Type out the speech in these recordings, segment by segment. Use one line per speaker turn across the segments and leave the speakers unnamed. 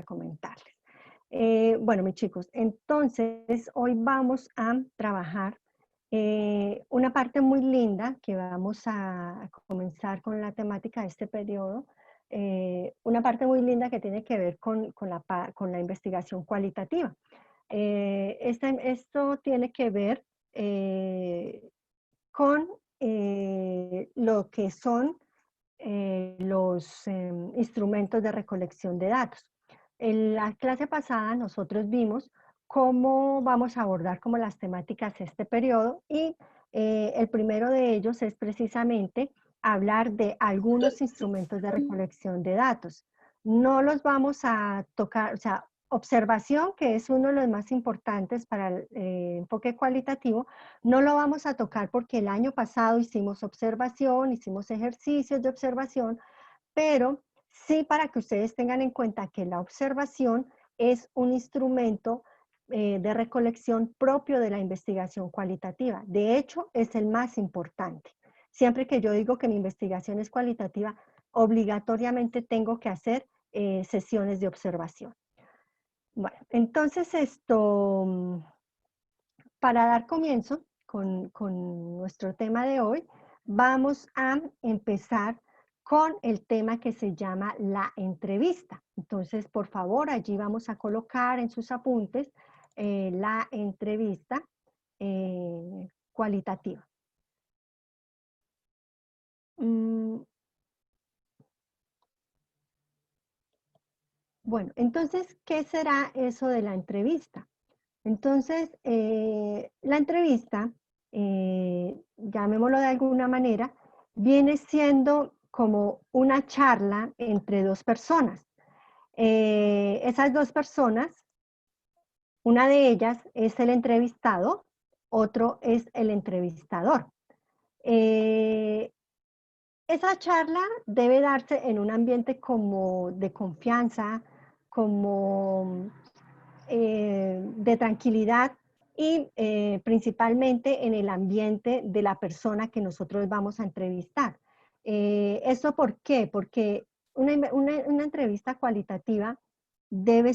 comentarles. Bueno, mis chicos, entonces hoy vamos a trabajar una parte muy linda que vamos a comenzar con la temática de este periodo, una parte muy linda que tiene que ver con la investigación cualitativa. Esto tiene que ver con lo que son los instrumentos de recolección de datos. En la clase pasada nosotros vimos cómo vamos a abordar como las temáticas de este periodo y el primero de ellos es precisamente hablar de algunos instrumentos de recolección de datos. No los vamos a tocar, o sea, observación, que es uno de los más importantes para el enfoque cualitativo, no lo vamos a tocar porque el año pasado hicimos observación, hicimos ejercicios de observación, pero sí para que ustedes tengan en cuenta que la observación es un instrumento de recolección propio de la investigación cualitativa. De hecho, es el más importante. Siempre que yo digo que mi investigación es cualitativa, obligatoriamente tengo que hacer sesiones de observación. Bueno, entonces para dar comienzo con nuestro tema de hoy, vamos a empezar con el tema que se llama la entrevista. Entonces, por favor, allí vamos a colocar en sus apuntes la entrevista cualitativa. Bueno, entonces, ¿qué será eso de la entrevista? Entonces, la entrevista, llamémoslo de alguna manera, viene siendo como una charla entre dos personas. Esas dos personas, una de ellas es el entrevistado, otro es el entrevistador. Eh, Esa charla debe darse en un ambiente como de confianza, como de tranquilidad y principalmente en el ambiente de la persona que nosotros vamos a entrevistar. ¿Eso por qué? Porque una entrevista cualitativa debe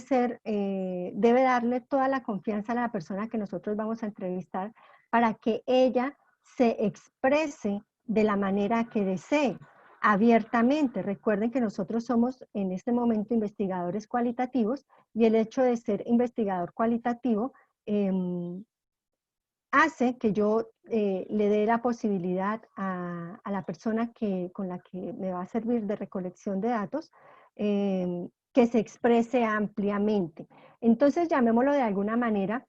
darle toda la confianza a la persona que nosotros vamos a entrevistar para que ella se exprese de la manera que desee, abiertamente. Recuerden que nosotros somos en este momento investigadores cualitativos y el hecho de ser investigador cualitativo hace que yo le dé la posibilidad a la persona con la que me va a servir de recolección de datos que se exprese ampliamente. Entonces, llamémoslo de alguna manera,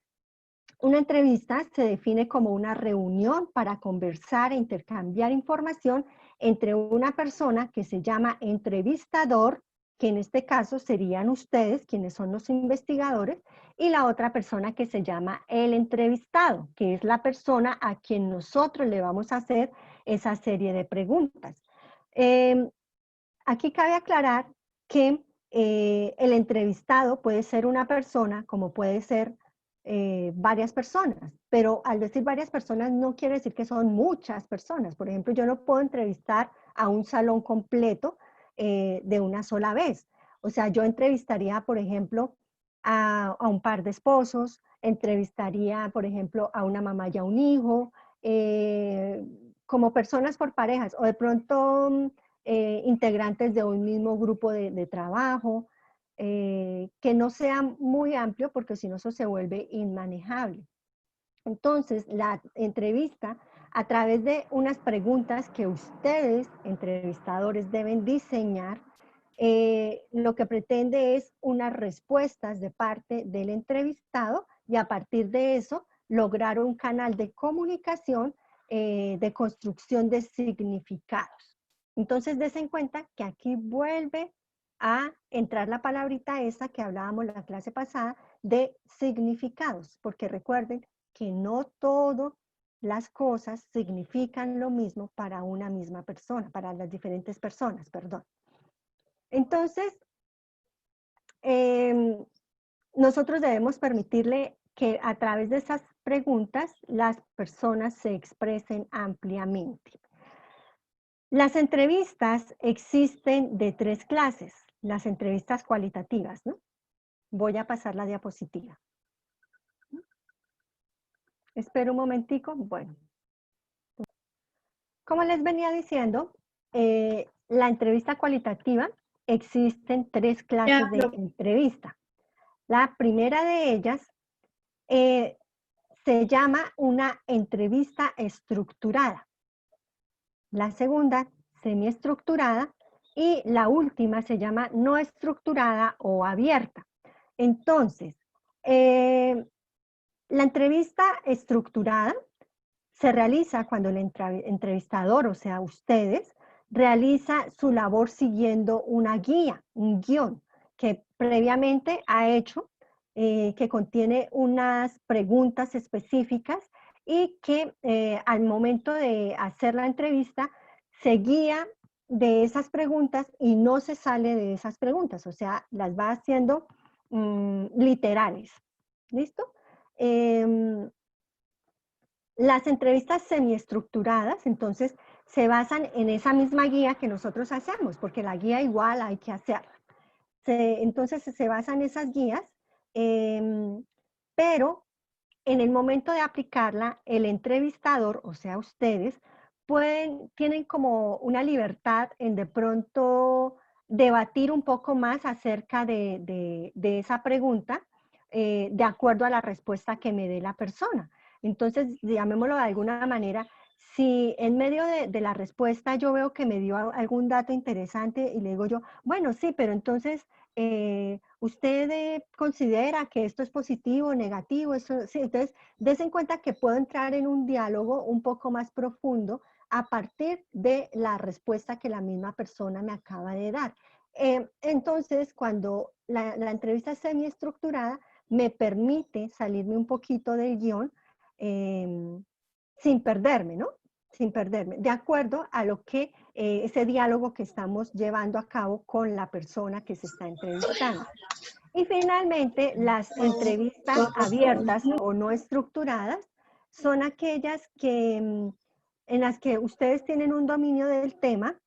una entrevista se define como una reunión para conversar e intercambiar información entre una persona que se llama entrevistador, que en este caso serían ustedes, quienes son los investigadores, y la otra persona que se llama el entrevistado, que es la persona a quien nosotros le vamos a hacer esa serie de preguntas. Aquí cabe aclarar que el entrevistado puede ser una persona, como puede ser varias personas, pero al decir varias personas no quiere decir que son muchas personas. Por ejemplo, yo no puedo entrevistar a un salón completo de una sola vez. O sea, yo entrevistaría, por ejemplo, a un par de esposos, entrevistaría, por ejemplo, a una mamá y a un hijo, como personas por parejas, o de pronto integrantes de un mismo grupo de trabajo, que no sea muy amplio porque si no eso se vuelve inmanejable. Entonces, la entrevista, a través de unas preguntas que ustedes, entrevistadores, deben diseñar, lo que pretende es unas respuestas de parte del entrevistado y a partir de eso lograr un canal de comunicación de construcción de significados. Entonces, des en cuenta que aquí vuelve a entrar la palabrita esa que hablábamos la clase pasada de significados, porque recuerden que no todas las cosas significan lo mismo para una misma persona, para las diferentes personas, perdón. Entonces, nosotros debemos permitirle que a través de esas preguntas las personas se expresen ampliamente. Las entrevistas existen de tres clases, las entrevistas cualitativas, ¿no? Voy a pasar la diapositiva. Espero un momentico. Bueno, como les venía diciendo, la entrevista cualitativa, existen 3 clases de entrevista. La primera de ellas se llama una entrevista estructurada. La segunda, semiestructurada, y la última se llama no estructurada o abierta. Entonces, la entrevista estructurada se realiza cuando el entrevistador, o sea, ustedes, realiza su labor siguiendo una guía, un guión, que previamente ha hecho, que contiene unas preguntas específicas y que al momento de hacer la entrevista se guía de esas preguntas y no se sale de esas preguntas, o sea, las va haciendo literales. ¿Listo? Las entrevistas semiestructuradas, entonces, se basan en esa misma guía que nosotros hacemos, porque la guía igual hay que hacerla. Entonces, se basan en esas guías, pero en el momento de aplicarla, el entrevistador, o sea, ustedes, tienen como una libertad en de pronto debatir un poco más acerca de esa pregunta, de acuerdo a la respuesta que me dé la persona. Entonces, llamémoslo de alguna manera, si en medio de la respuesta yo veo que me dio algún dato interesante y le digo yo, bueno, sí, pero entonces, ¿usted considera que esto es positivo o negativo? Eso, sí, entonces, des en cuenta que puedo entrar en un diálogo un poco más profundo a partir de la respuesta que la misma persona me acaba de dar. Entonces, cuando la entrevista es semiestructurada, me permite salirme un poquito del guión, sin perderme, ¿no? Sin perderme, de acuerdo a lo que ese diálogo que estamos llevando a cabo con la persona que se está entrevistando. Y finalmente, las entrevistas abiertas o no estructuradas son aquellas que, en las que ustedes tienen un dominio del tema,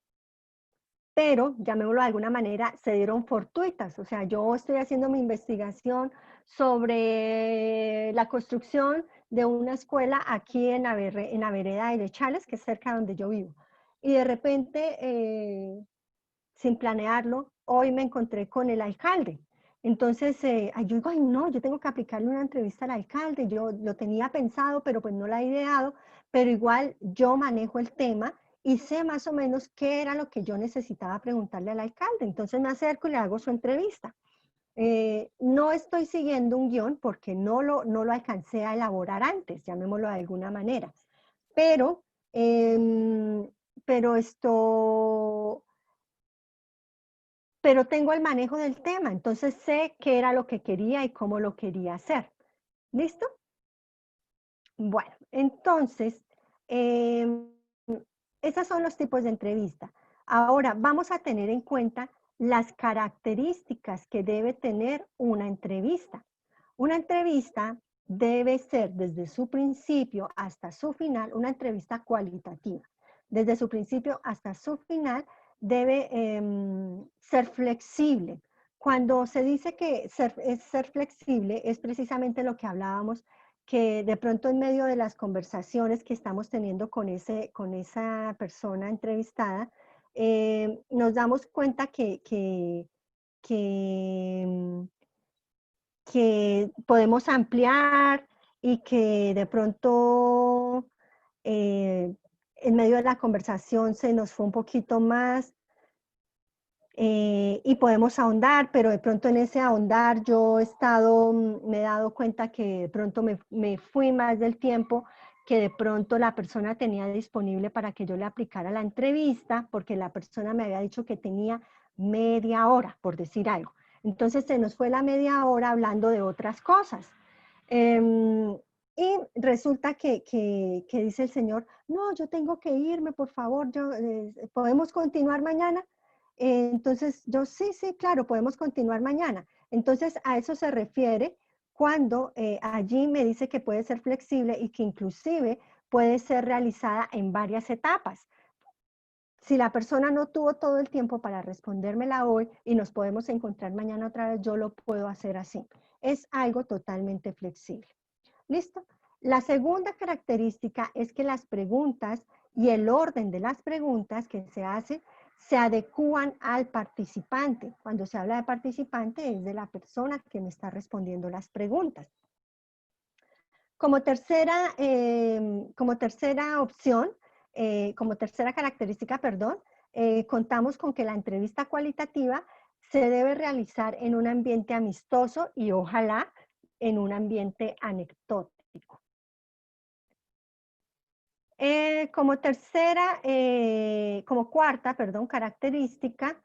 pero, llamémoslo de alguna manera, se dieron fortuitas. O sea, yo estoy haciendo mi investigación sobre la construcción de una escuela aquí en la vereda de Lechales, que es cerca de donde yo vivo. Y de repente, sin planearlo, hoy me encontré con el alcalde. Entonces, yo digo, ay no, yo tengo que aplicarle una entrevista al alcalde, yo lo tenía pensado, pero pues no la he ideado, pero igual yo manejo el tema y sé más o menos qué era lo que yo necesitaba preguntarle al alcalde. Entonces me acerco y le hago su entrevista. No estoy siguiendo un guión porque no lo alcancé a elaborar antes, llamémoslo de alguna manera. Pero, pero pero tengo el manejo del tema, entonces sé qué era lo que quería y cómo lo quería hacer. ¿Listo? Bueno, entonces, esos son los tipos de entrevista. Ahora, vamos a tener en cuenta las características que debe tener una entrevista. Una entrevista debe ser desde su principio hasta su final una entrevista cualitativa. Desde su principio hasta su final debe ser flexible. Cuando se dice que es ser flexible, es precisamente lo que hablábamos, que de pronto en medio de las conversaciones que estamos teniendo con esa persona entrevistada, nos damos cuenta que podemos ampliar y que de pronto en medio de la conversación se nos fue un poquito más, y podemos ahondar, pero de pronto en ese ahondar yo me he dado cuenta que de pronto me fui más del tiempo que de pronto la persona tenía disponible para que yo le aplicara la entrevista, porque la persona me había dicho que tenía media hora, por decir algo. Entonces se nos fue la media hora hablando de otras cosas. Y resulta que dice el señor, no, yo tengo que irme, por favor, ¿podemos continuar mañana? Entonces yo, sí, claro, podemos continuar mañana. Entonces a eso se refiere cuando allí me dice que puede ser flexible y que inclusive puede ser realizada en varias etapas. si la persona no tuvo todo el tiempo para respondérmela hoy y nos podemos encontrar mañana otra vez, yo lo puedo hacer así. Es algo totalmente flexible. ¿Listo? La segunda característica es que las preguntas y el orden de las preguntas que se hacen se adecúan al participante. Cuando se habla de participante es de la persona que me está respondiendo las preguntas. Como tercera opción, como tercera característica, perdón, contamos con que la entrevista cualitativa se debe realizar en un ambiente amistoso y ojalá en un ambiente anecdótico. Como cuarta, perdón, característica,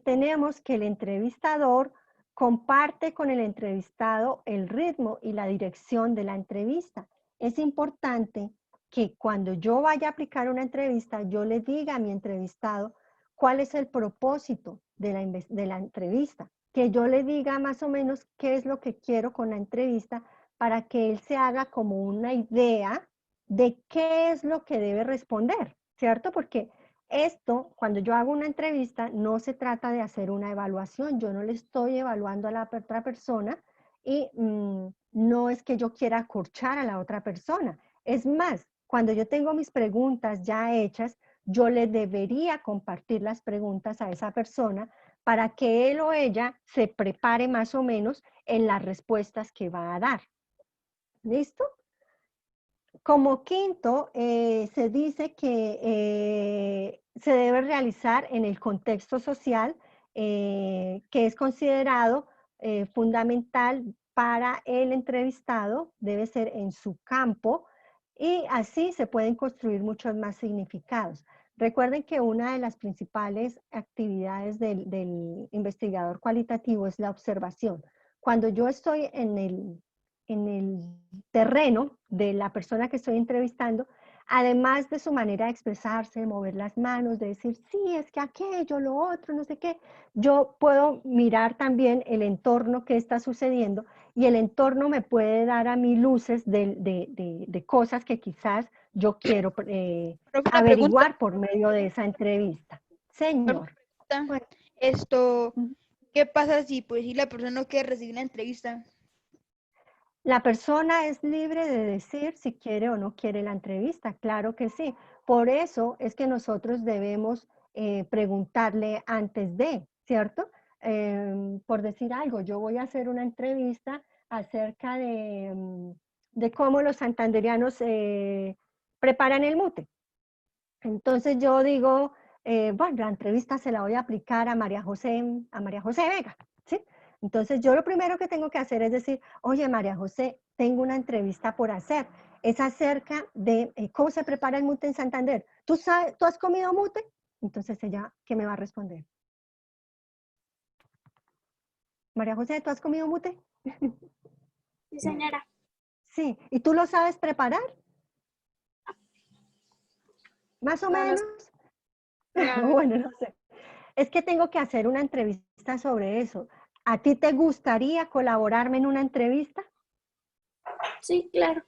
tenemos que el entrevistador comparte con el entrevistado el ritmo y la dirección de la entrevista. Es importante que cuando yo vaya a aplicar una entrevista, yo le diga a mi entrevistado cuál es el propósito de la entrevista, que yo le diga más o menos qué es lo que quiero con la entrevista para que él se haga como una idea de qué es lo que debe responder, ¿cierto? Porque esto, cuando yo hago una entrevista, no se trata de hacer una evaluación, yo no le estoy evaluando a la otra persona y no es que yo quiera acorchar a la otra persona. Es más, cuando yo tengo mis preguntas ya hechas, yo le debería compartir las preguntas a esa persona para que él o ella se prepare más o menos en las respuestas que va a dar. ¿Listo? Como quinto, se dice que se debe realizar en el contexto social que es considerado fundamental para el entrevistado, debe ser en su campo, y así se pueden construir muchos más significados. Recuerden que una de las principales actividades del investigador cualitativo es la observación. Cuando yo estoy en el terreno de la persona que estoy entrevistando, además de su manera de expresarse, de mover las manos, de decir, sí, es que aquello, lo otro, no sé qué, yo puedo mirar también el entorno que está sucediendo y el entorno me puede dar a mí luces de cosas que quizás yo quiero
Profe, una pregunta.
averiguar por medio de esa entrevista.
Profe,
Señor.
una pregunta.
Bueno,
Esto, ¿qué pasa si, pues, si la persona no quiere recibir la entrevista?
la persona es libre de decir si quiere o no quiere la entrevista, claro que sí. Por eso es que nosotros debemos preguntarle antes de, ¿cierto? Por decir algo, yo voy a hacer una entrevista acerca de cómo los santanderianos preparan el mute. Entonces yo digo, bueno, la entrevista se la voy a aplicar a María José Vega, ¿sí? Entonces yo lo primero que tengo que hacer es decir, oye María José, tengo una entrevista por hacer. Es acerca de cómo se prepara el mute en Santander. ¿Tú has comido mute? Entonces ella, ¿qué me va a responder? María José, ¿tú has comido mute?
Sí, señora.
Sí. ¿Y tú lo sabes preparar? Más o
No, no,
menos.
no, no.
Bueno, no sé. Es que tengo que hacer una entrevista sobre eso. ¿A ti te gustaría colaborarme en una entrevista?
Sí, claro.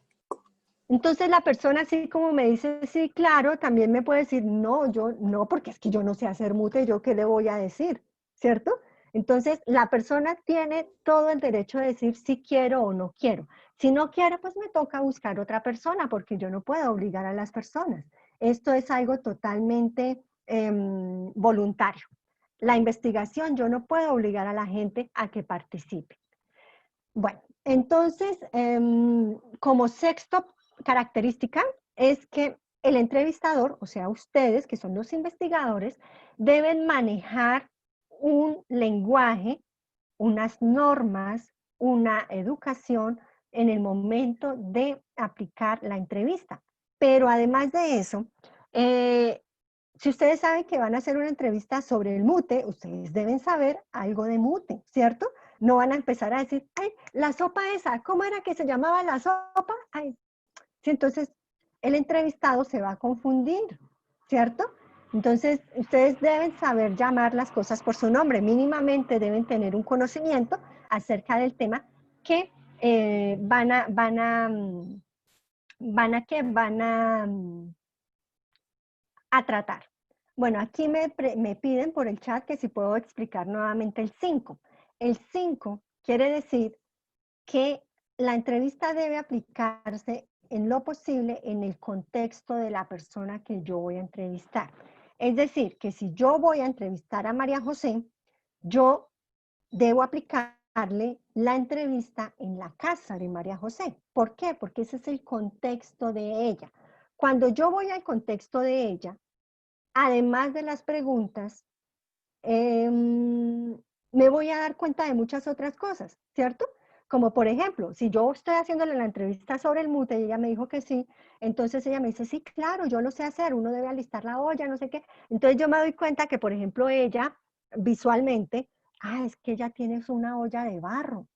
Entonces la persona así como me dice, sí, claro, también me puede decir, no, yo no, porque es que yo no sé hacer mute, ¿yo qué le voy a decir? ¿Cierto? Entonces la persona tiene todo el derecho de decir si quiero o no quiero. Si no quiere, pues me toca buscar otra persona, porque yo no puedo obligar a las personas. Esto es algo totalmente voluntario. La investigación, yo no puedo obligar a la gente a que participe. Bueno, entonces, como sexto característica es que el entrevistador, o sea, ustedes, que son los investigadores, deben manejar un lenguaje, unas normas, una educación en el momento de aplicar la entrevista. Pero además de eso, si ustedes saben que van a hacer una entrevista sobre el mute, ustedes deben saber algo de mute, ¿cierto? No van a empezar a decir, ay, la sopa esa, ¿cómo era que se llamaba la sopa? Ay, sí, entonces el entrevistado se va a confundir, ¿cierto? Entonces, ustedes deben saber llamar las cosas por su nombre, mínimamente deben tener un conocimiento acerca del tema que van a tratar. Bueno, aquí me piden por el chat que si puedo explicar nuevamente el 5. El 5 quiere decir que la entrevista debe aplicarse en lo posible en el contexto de la persona que yo voy a entrevistar. Es decir, que si yo voy a entrevistar a María José, yo debo aplicarle la entrevista en la casa de María José. ¿Por qué? Porque ese es el contexto de ella. Cuando yo voy al contexto de ella, además de las preguntas, me voy a dar cuenta de muchas otras cosas, ¿cierto? Como por ejemplo, si yo estoy haciéndole la entrevista sobre el mute y ella me dijo que sí, entonces ella me dice, sí, claro, yo lo sé hacer, uno debe alistar la olla, no sé qué. Entonces yo me doy cuenta que, por ejemplo, ella visualmente, es que ella tiene una olla de barro.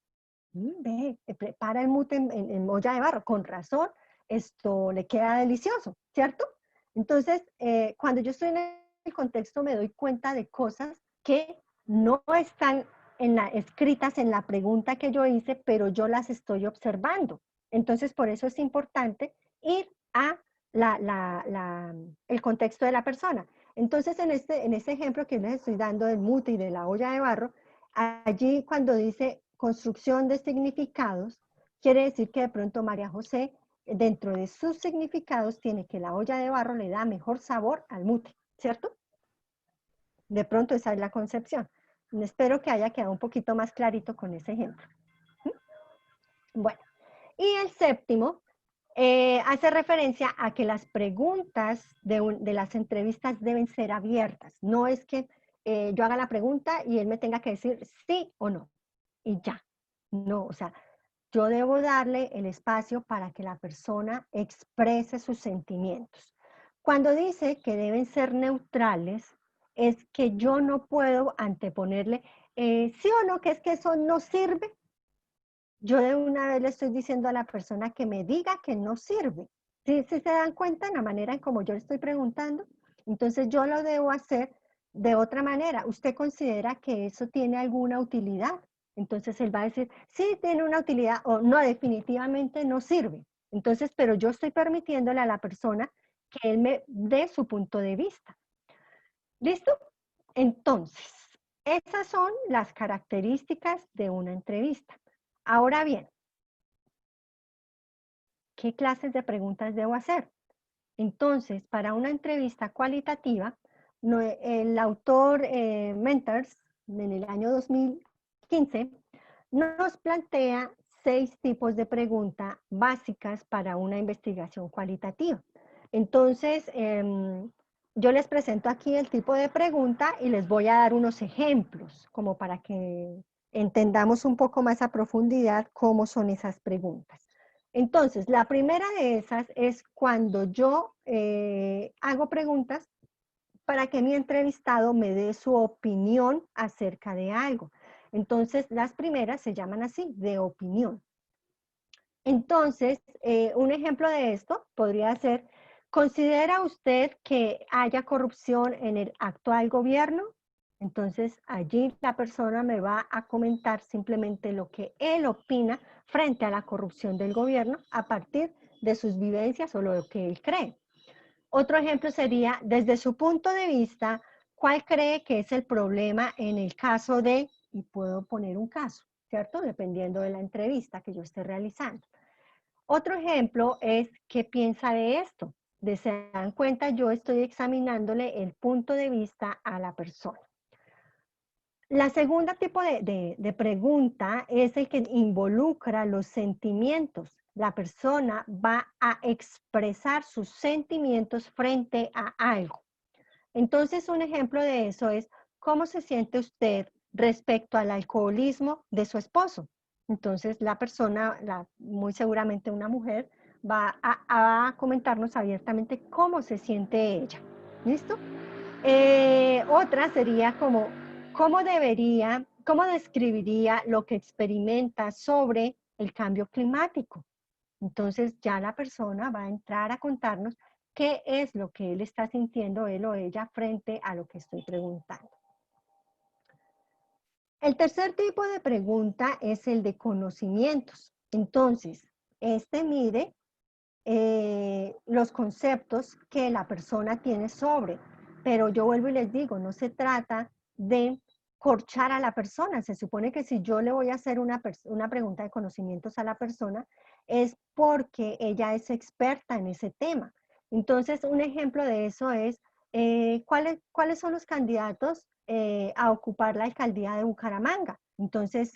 Ve, prepara el mute en olla de barro, con razón, esto le queda delicioso, ¿cierto? Entonces, cuando yo estoy en el contexto me doy cuenta de cosas que no están escritas en la pregunta que yo hice, pero yo las estoy observando. Entonces, por eso es importante ir a el contexto de la persona. Entonces, en ese ejemplo que les estoy dando del mute y de la olla de barro, allí cuando dice construcción de significados, quiere decir que de pronto María José, dentro de sus significados, tiene que la olla de barro le da mejor sabor al mute, ¿cierto? De pronto esa es la concepción. Espero que haya quedado un poquito más clarito con ese ejemplo. Bueno, y el séptimo hace referencia a que las preguntas de las entrevistas deben ser abiertas. No es que yo haga la pregunta y él me tenga que decir sí o no, y ya. No, o sea, yo debo darle el espacio para que la persona exprese sus sentimientos. Cuando dice que deben ser neutrales, es que yo no puedo anteponerle sí o no, que es que eso no sirve. Yo de una vez le estoy diciendo a la persona que me diga que no sirve. ¿Sí se dan cuenta en la manera en como yo le estoy preguntando? Entonces yo lo debo hacer de otra manera. ¿Usted considera que eso tiene alguna utilidad? Entonces él va a decir, sí, tiene una utilidad o no, definitivamente no sirve. Entonces, pero yo estoy permitiéndole a la persona que él me dé su punto de vista. ¿Listo? Entonces, esas son las características de una entrevista. Ahora bien, ¿qué clases de preguntas debo hacer? Entonces, para una entrevista cualitativa, el autor Mentors, en el año 2015, nos plantea 6 tipos de preguntas básicas para una investigación cualitativa. Entonces, yo les presento aquí el tipo de pregunta y les voy a dar unos ejemplos, como para que entendamos un poco más a profundidad cómo son esas preguntas. Entonces, la primera de esas es cuando yo hago preguntas para que mi entrevistado me dé su opinión acerca de algo. Entonces, las primeras se llaman así, de opinión. Entonces, un ejemplo de esto podría ser, ¿considera usted que haya corrupción en el actual gobierno? Entonces, allí la persona me va a comentar simplemente lo que él opina frente a la corrupción del gobierno a partir de sus vivencias o lo que él cree. Otro ejemplo sería, desde su punto de vista, ¿cuál cree que es el problema en el caso de, y puedo poner un caso, ¿cierto? Dependiendo de la entrevista que yo esté realizando. Otro ejemplo es, ¿qué piensa de esto? Se dan cuenta, yo estoy examinándole el punto de vista a la persona. La segunda tipo de pregunta es el que involucra los sentimientos. La persona va a expresar sus sentimientos frente a algo. Entonces, un ejemplo de eso es, ¿cómo se siente usted respecto al alcoholismo de su esposo? Entonces, la persona, muy seguramente una mujer, va a comentarnos abiertamente cómo se siente ella. ¿Listo? Otra sería como, ¿cómo describiría lo que experimenta sobre el cambio climático? Entonces ya la persona va a entrar a contarnos qué es lo que él está sintiendo, él o ella, frente a lo que estoy preguntando. El tercer tipo de pregunta es el de conocimientos. Entonces, este mide los conceptos que la persona tiene sobre Pero yo vuelvo y les digo, no se trata de corchar a la persona. Se supone que si yo le voy a hacer una pregunta de conocimientos a la persona, es porque ella es experta en ese tema. Entonces, un ejemplo de eso es, ¿cuáles son los candidatos a ocupar la alcaldía de Bucaramanga? Entonces,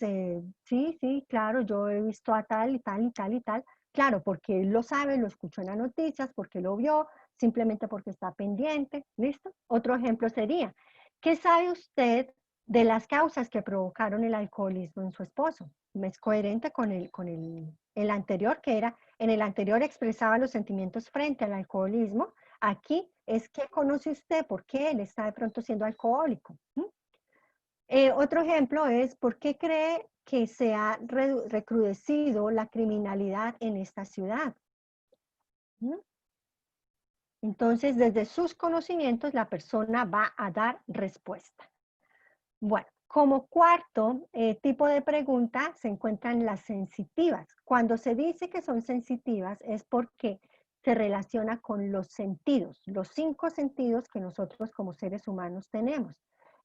sí, claro, yo he visto a tal y tal y tal y tal. Claro, porque él lo sabe, lo escuchó en las noticias, porque lo vio, simplemente porque está pendiente, ¿listo? Otro ejemplo sería, ¿qué sabe usted de las causas que provocaron el alcoholismo en su esposo? Es coherente con el anterior, que era, en el anterior expresaba los sentimientos frente al alcoholismo, aquí es que conoce usted por qué él está de pronto siendo alcohólico. Otro ejemplo es, ¿por qué cree que se ha recrudecido la criminalidad en esta ciudad? Entonces, desde sus conocimientos, la persona va a dar respuesta. Bueno, como cuarto tipo de pregunta se encuentran las sensitivas. Cuando se dice que son sensitivas es porque se relaciona con los sentidos, los 5 sentidos que nosotros como seres humanos tenemos.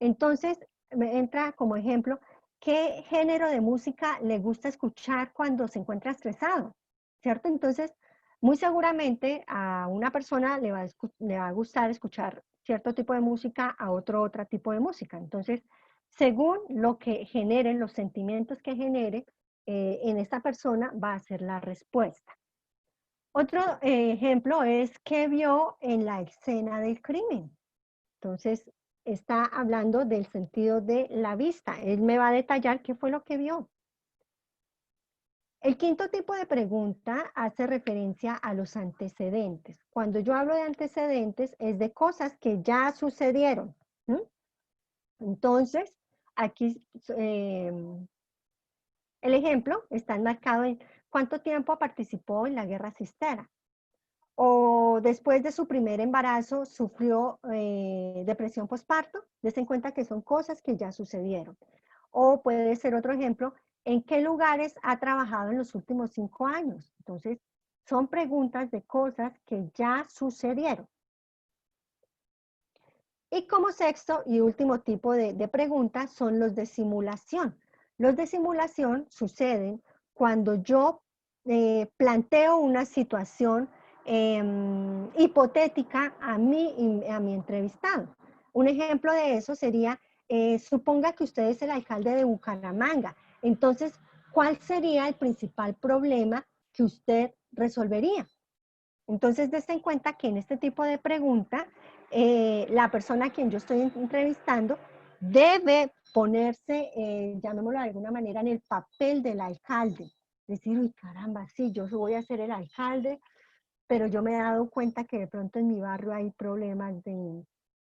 Entonces, me entra como ejemplo, ¿qué género de música le gusta escuchar cuando se encuentra estresado? ¿Cierto? Entonces, muy seguramente a una persona le va a gustar escuchar cierto tipo de música, a otro tipo de música. Entonces, según lo que generen, los sentimientos que genere en esta persona, va a ser la respuesta. Otro ejemplo es qué vio en la escena del crimen. Entonces, está hablando del sentido de la vista. Él me va a detallar qué fue lo que vio. El quinto tipo de pregunta hace referencia a los antecedentes. Cuando yo hablo de antecedentes, es de cosas que ya sucedieron. Entonces, aquí el ejemplo está enmarcado en cuánto tiempo participó en la guerra cistera. O después de su primer embarazo sufrió depresión postparto. Des en cuenta que son cosas que ya sucedieron. O puede ser otro ejemplo, ¿en qué lugares ha trabajado en los últimos 5 años? Entonces, son preguntas de cosas que ya sucedieron. Y como sexto y último tipo de preguntas son los de simulación. Los de simulación suceden cuando yo planteo una situación hipotética a mí y a mi entrevistado. Un ejemplo de eso sería, suponga que usted es el alcalde de Bucaramanga. Entonces, ¿cuál sería el principal problema que usted resolvería? Entonces, des en cuenta que en este tipo de pregunta, la persona a quien yo estoy entrevistando debe ponerse, llamémoslo de alguna manera, en el papel del alcalde. Decir, uy, caramba, sí, yo voy a ser el alcalde, pero yo me he dado cuenta que de pronto en mi barrio hay problemas de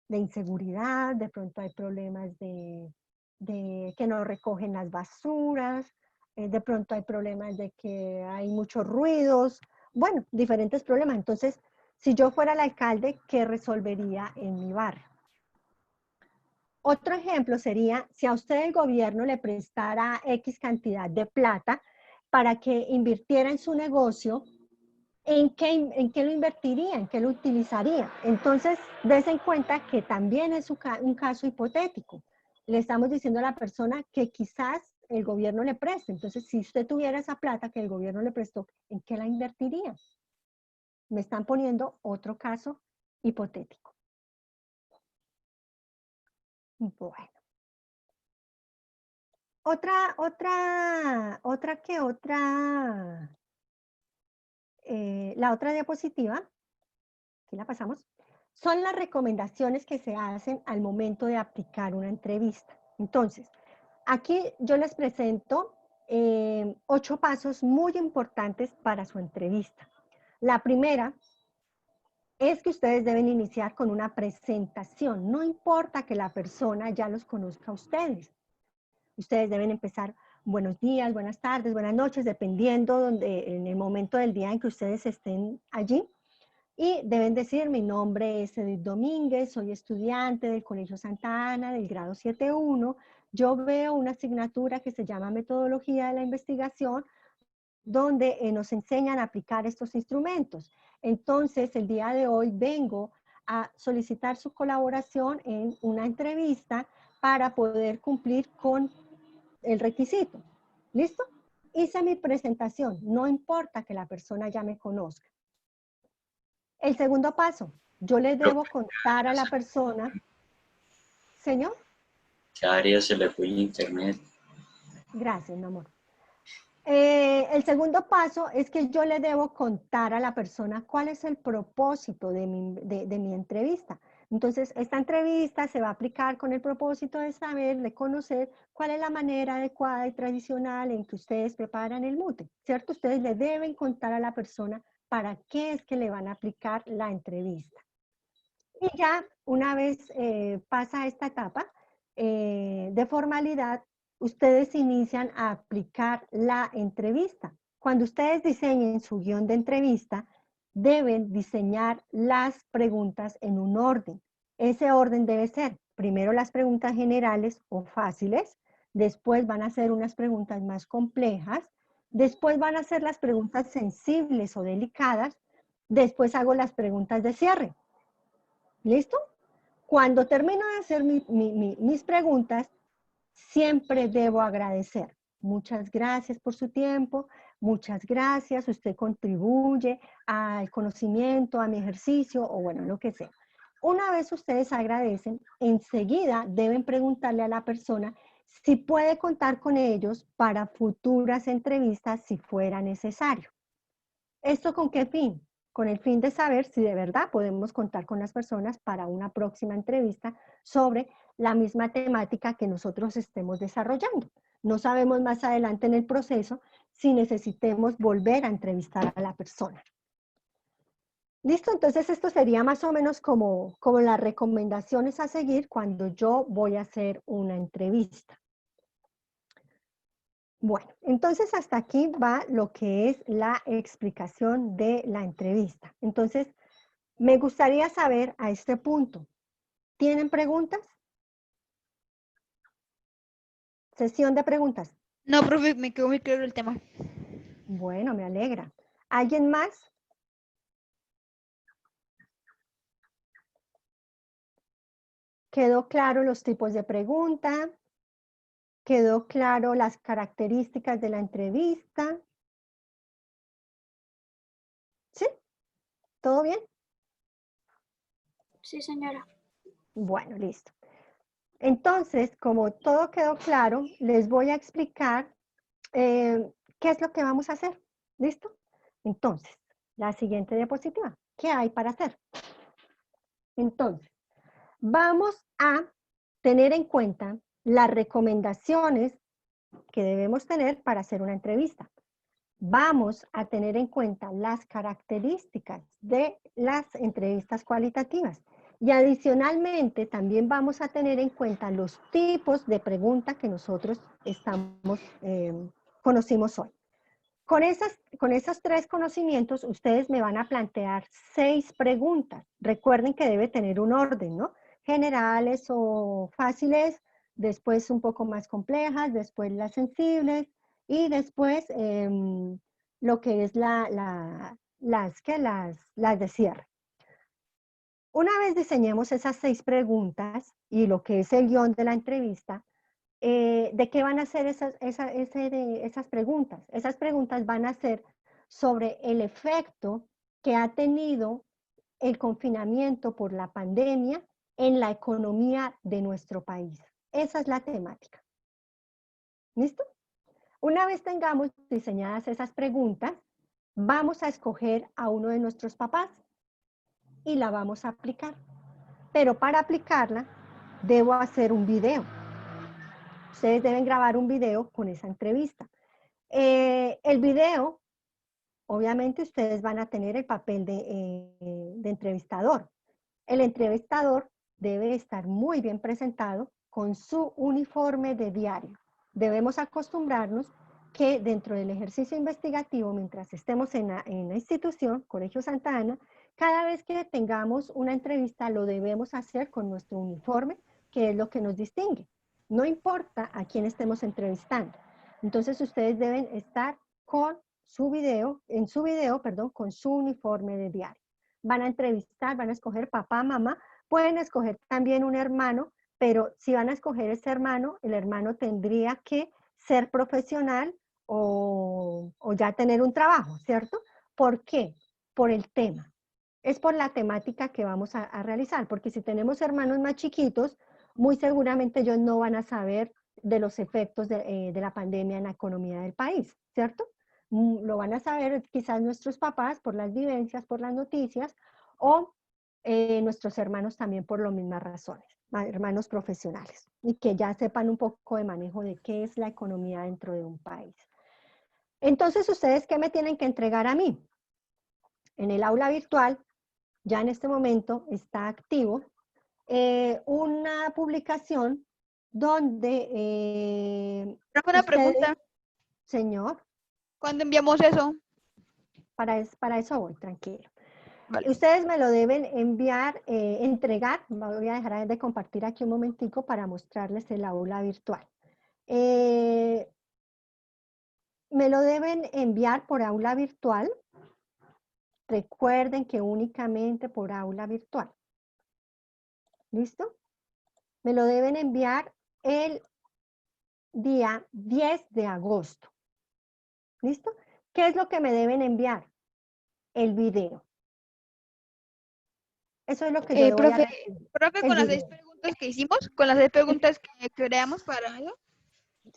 inseguridad, de pronto hay problemas de que no recogen las basuras, de pronto hay problemas de que hay muchos ruidos, bueno, diferentes problemas. Entonces, si yo fuera el alcalde, ¿qué resolvería en mi barrio? Otro ejemplo sería, si a usted el gobierno le prestara X cantidad de plata para que invirtiera en su negocio, ¿en qué lo invertiría? ¿En qué lo utilizaría? Entonces, des en cuenta que también es un caso hipotético. Le estamos diciendo a la persona que quizás el gobierno le preste. Entonces, si usted tuviera esa plata que el gobierno le prestó, ¿en qué la invertiría? Me están poniendo otro caso hipotético. Bueno. La otra diapositiva, aquí la pasamos, son las recomendaciones que se hacen al momento de aplicar una entrevista. Entonces, aquí yo les presento 8 pasos muy importantes para su entrevista. La primera es que ustedes deben iniciar con una presentación. No importa que la persona ya los conozca a ustedes. Ustedes deben empezar buenos días, buenas tardes, buenas noches, dependiendo en el momento del día en que ustedes estén allí. Y deben decir, mi nombre es Edith Domínguez, soy estudiante del Colegio Santa Ana, del grado 7.1. Yo veo una asignatura que se llama Metodología de la Investigación, donde nos enseñan a aplicar estos instrumentos. Entonces, el día de hoy vengo a solicitar su colaboración en una entrevista para poder cumplir con el requisito. ¿Listo? Hice mi presentación, no importa que la persona ya me conozca. El segundo paso, yo le debo contar a la persona, señor.
¿Qué área se le fue el internet?
Gracias, mi amor. El segundo paso es que yo le debo contar a la persona cuál es el propósito de mi entrevista. Entonces, esta entrevista se va a aplicar con el propósito de saber, de conocer cuál es la manera adecuada y tradicional en que ustedes preparan el mute, ¿cierto? Ustedes le deben contar a la persona para qué es que le van a aplicar la entrevista. Y ya una vez pasa esta etapa de formalidad, ustedes inician a aplicar la entrevista. Cuando ustedes diseñen su guión de entrevista, deben diseñar las preguntas en un orden. Ese orden debe ser, primero las preguntas generales o fáciles, después van a ser unas preguntas más complejas, después van a ser las preguntas sensibles o delicadas, después hago las preguntas de cierre. ¿Listo? Cuando termino de hacer mis preguntas, siempre debo agradecer. Muchas gracias por su tiempo, muchas gracias, usted contribuye al conocimiento, a mi ejercicio, o bueno, lo que sea. Una vez ustedes agradecen, enseguida deben preguntarle a la persona si puede contar con ellos para futuras entrevistas si fuera necesario. ¿Esto con qué fin? Con el fin de saber si de verdad podemos contar con las personas para una próxima entrevista sobre la misma temática que nosotros estemos desarrollando. No sabemos más adelante en el proceso si necesitemos volver a entrevistar a la persona. ¿Listo? Entonces esto sería más o menos como las recomendaciones a seguir cuando yo voy a hacer una entrevista. Bueno, entonces hasta aquí va lo que es la explicación de la entrevista. Entonces, me gustaría saber a este punto, ¿tienen preguntas? Sesión de preguntas.
No, profe, me quedó muy claro el tema.
Bueno, me alegra. ¿Alguien más? ¿Quedó claro los tipos de pregunta? ¿Quedó claro las características de la entrevista? ¿Sí? ¿Todo bien?
Sí, señora.
Bueno, listo. Entonces, como todo quedó claro, les voy a explicar qué es lo que vamos a hacer. ¿Listo? Entonces, la siguiente diapositiva. ¿Qué hay para hacer? Entonces, vamos a tener en cuenta las recomendaciones que debemos tener para hacer una entrevista. Vamos a tener en cuenta las características de las entrevistas cualitativas. Y adicionalmente, también vamos a tener en cuenta los tipos de preguntas que nosotros conocimos hoy. Con esos tres conocimientos, ustedes me van a plantear 6 preguntas. Recuerden que debe tener un orden, ¿no? Generales o fáciles, después un poco más complejas, después las sensibles y después lo que es las de cierre. Una vez diseñemos esas 6 preguntas y lo que es el guión de la entrevista, ¿de qué van a ser esas preguntas? Esas preguntas van a ser sobre el efecto que ha tenido el confinamiento por la pandemia en la economía de nuestro país. Esa es la temática. ¿Listo? Una vez tengamos diseñadas esas preguntas, vamos a escoger a uno de nuestros papás y la vamos a aplicar. Pero para aplicarla, debo hacer un video. Ustedes deben grabar un video con esa entrevista. El video, obviamente ustedes van a tener el papel de entrevistador. El entrevistador debe estar muy bien presentado con su uniforme de diario. Debemos acostumbrarnos que dentro del ejercicio investigativo, mientras estemos en la institución, Colegio Santa Ana, cada vez que tengamos una entrevista lo debemos hacer con nuestro uniforme, que es lo que nos distingue. No importa a quién estemos entrevistando. Entonces ustedes deben estar con su video, con su uniforme de diario. van a entrevistar, van a escoger papá, mamá, pueden escoger también un hermano, pero si van a escoger ese hermano, el hermano tendría que ser profesional o ya tener un trabajo, ¿cierto? ¿Por qué? Por el tema. Es por la temática que vamos a realizar, porque si tenemos hermanos más chiquitos, muy seguramente ellos no van a saber de los efectos de la pandemia en la economía del país, ¿cierto? Lo van a saber quizás nuestros papás por las vivencias, por las noticias, o nuestros hermanos también por las mismas razones, hermanos profesionales, y que ya sepan un poco de manejo de qué es la economía dentro de un país. Entonces, ¿ustedes qué me tienen que entregar a mí? En el aula virtual, ya en este momento está activo una publicación donde
Profe, una
ustedes,
pregunta.
señor,
¿Cuándo enviamos eso?
para eso voy, tranquilo.
Vale.
Ustedes me lo deben enviar, entregar, voy a dejar de compartir aquí un momentico para mostrarles el aula virtual. Me lo deben enviar por aula virtual. Recuerden que únicamente por aula virtual. ¿Listo? Me lo deben enviar el día 10 de agosto. ¿Listo? ¿Qué es lo que me deben enviar? El video. Eso es lo que yo le voy a recibir.
Profe,
El
con las 6
video.
preguntas que hicimos, con las 6 preguntas que creamos para eso.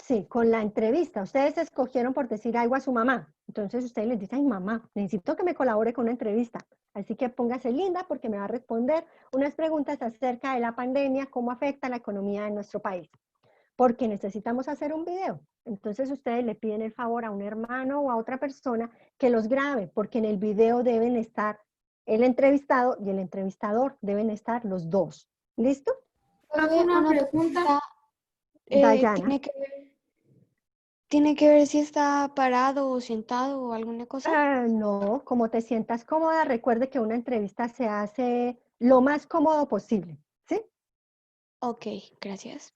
Sí, con la entrevista. Ustedes escogieron por decir algo a su mamá. Entonces ustedes les dicen, ay mamá, necesito que me colabore con una entrevista. Así que póngase linda porque me va a responder unas preguntas acerca de la pandemia, cómo afecta la economía de nuestro país. Porque necesitamos hacer un video. Entonces ustedes le piden el favor a un hermano o a otra persona que los grabe, porque en el video deben estar el entrevistado y el entrevistador, deben estar los dos. ¿Listo?
Una pregunta.
Dayana.
¿Tiene que ver si está parado o sentado o alguna cosa?
No, como te sientas cómoda, recuerde que una entrevista se hace lo más cómodo posible, ¿sí?
Ok, gracias.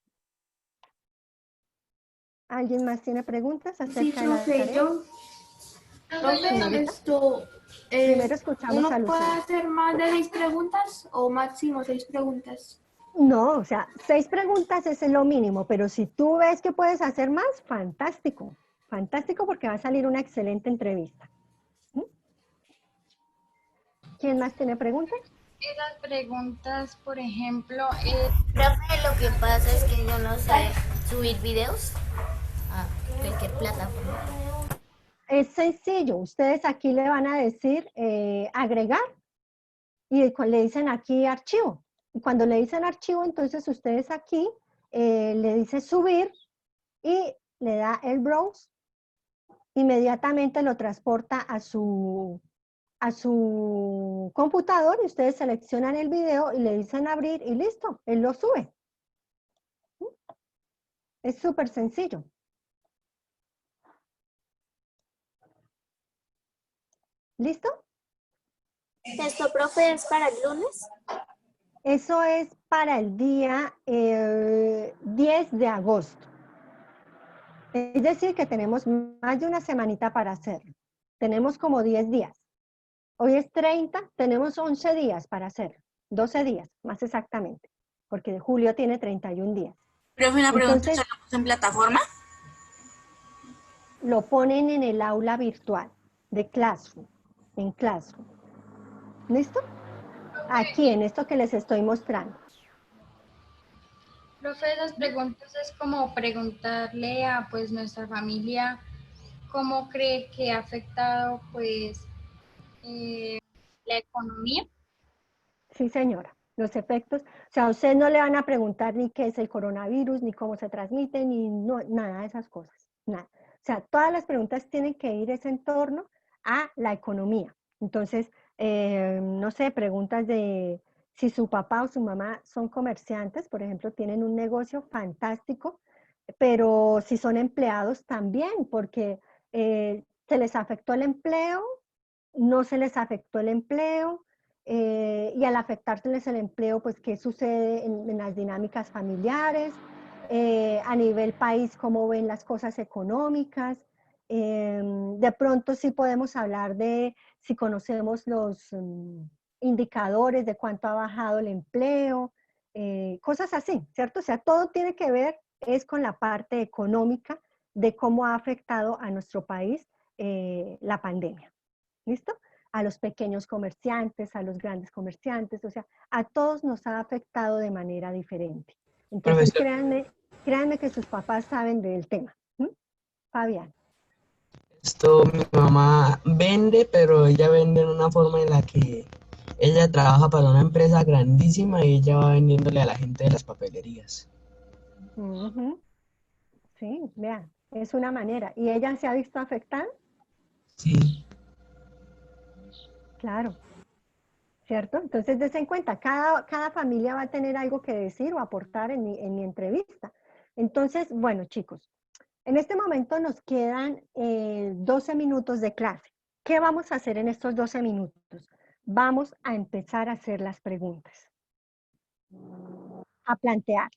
¿Alguien más tiene preguntas
Sí,
acerca de la
profe,
tarea?
yo. Profe,
Señorita,
esto.
primero escuchamos a
¿Uno puede
Lucía.
hacer más de 6 preguntas o máximo 6 preguntas?
No, o sea, 6 preguntas es lo mínimo, pero si tú ves que puedes hacer más, fantástico. Fantástico porque va a salir una excelente entrevista. ¿Mm? ¿Quién más tiene preguntas?
Esas preguntas, por ejemplo,
Profe, lo que pasa es que yo no sé subir videos a cualquier plataforma.
Es sencillo, ustedes aquí le van a decir agregar y le dicen aquí archivo. Y cuando le dicen archivo, entonces ustedes aquí le dicen subir y le da el browse, inmediatamente lo transporta a su computador y ustedes seleccionan el video y le dicen abrir y listo, él lo sube. Es súper sencillo. ¿Listo?
¿Esto, profe, es para el lunes?
Eso es para el día 10 de agosto. Es decir, que tenemos más de una semanita para hacerlo. Tenemos como 10 días. Hoy es 30, tenemos 11 días para hacerlo. 12 días, más exactamente. Porque julio tiene 31 días.
Profe, una pregunta,
Entonces,
¿eso lo puso en plataforma?
lo ponen en el aula virtual de Classroom, en Classroom. ¿Listo? Aquí, en esto que les estoy mostrando.
profe, esas preguntas es como preguntarle a pues nuestra familia cómo cree que ha afectado pues la economía.
Sí, señora. Los efectos, o sea, a usted no le van a preguntar ni qué es el coronavirus, ni cómo se transmite, ni nada de esas cosas. Nada. O sea, todas las preguntas tienen que ir en torno a la economía. Entonces, no sé, preguntas de si su papá o su mamá son comerciantes, por ejemplo, tienen un negocio fantástico, pero si son empleados también, porque se les afectó el empleo, no se les afectó el empleo, y al afectárseles el empleo, pues qué sucede en las dinámicas familiares, a nivel país, cómo ven las cosas económicas. De pronto sí podemos hablar de si conocemos indicadores de cuánto ha bajado el empleo, cosas así, ¿cierto? O sea, todo tiene que ver es con la parte económica de cómo ha afectado a nuestro país la pandemia. ¿Listo? A los pequeños comerciantes, a los grandes comerciantes, o sea, a todos nos ha afectado de manera diferente. Entonces,
Profesor,
créanme que sus papás saben del tema. ¿Mm? Fabián.
esto mi mamá vende, pero ella vende en una forma en la que ella trabaja para una empresa grandísima y ella va vendiéndole a la gente de las papelerías.
Ujú. Sí, vean, es una manera. ¿Y ella se ha visto afectada?
Sí,
Claro, ¿cierto? Entonces, des en cuenta, cada familia va a tener algo que decir o aportar en mi entrevista. Entonces, bueno, chicos, en este momento nos quedan 12 minutos de clase. ¿Qué vamos a hacer en estos 12 minutos? Vamos a empezar a hacer las preguntas, a plantear.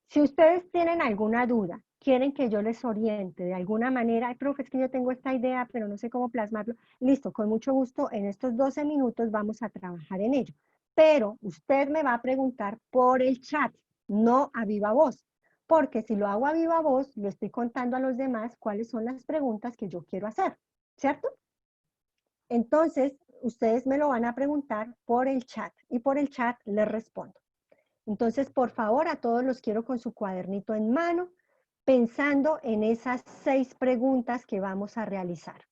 Si ustedes tienen alguna duda, quieren que yo les oriente de alguna manera, ay, profe, es que yo tengo esta idea, pero no sé cómo plasmarlo, listo, con mucho gusto, en estos 12 minutos vamos a trabajar en ello. Pero usted me va a preguntar por el chat, no a viva voz, porque si lo hago a viva voz, le estoy contando a los demás cuáles son las preguntas que yo quiero hacer, ¿cierto? Entonces, ustedes me lo van a preguntar por el chat y por el chat les respondo. Entonces, por favor, a todos los quiero con su cuadernito en mano, pensando en esas 6 preguntas que vamos a realizar.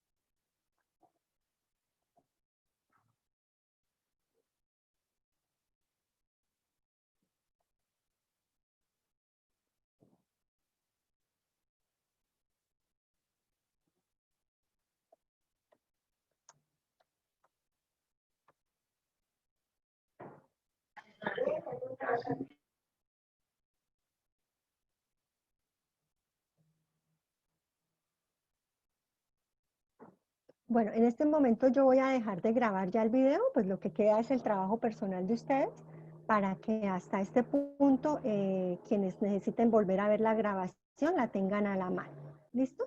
Bueno, en este momento yo voy a dejar de grabar ya el video, pues lo que queda es el trabajo personal de ustedes, para que hasta este punto quienes necesiten volver a ver la grabación la tengan a la mano. ¿Listo?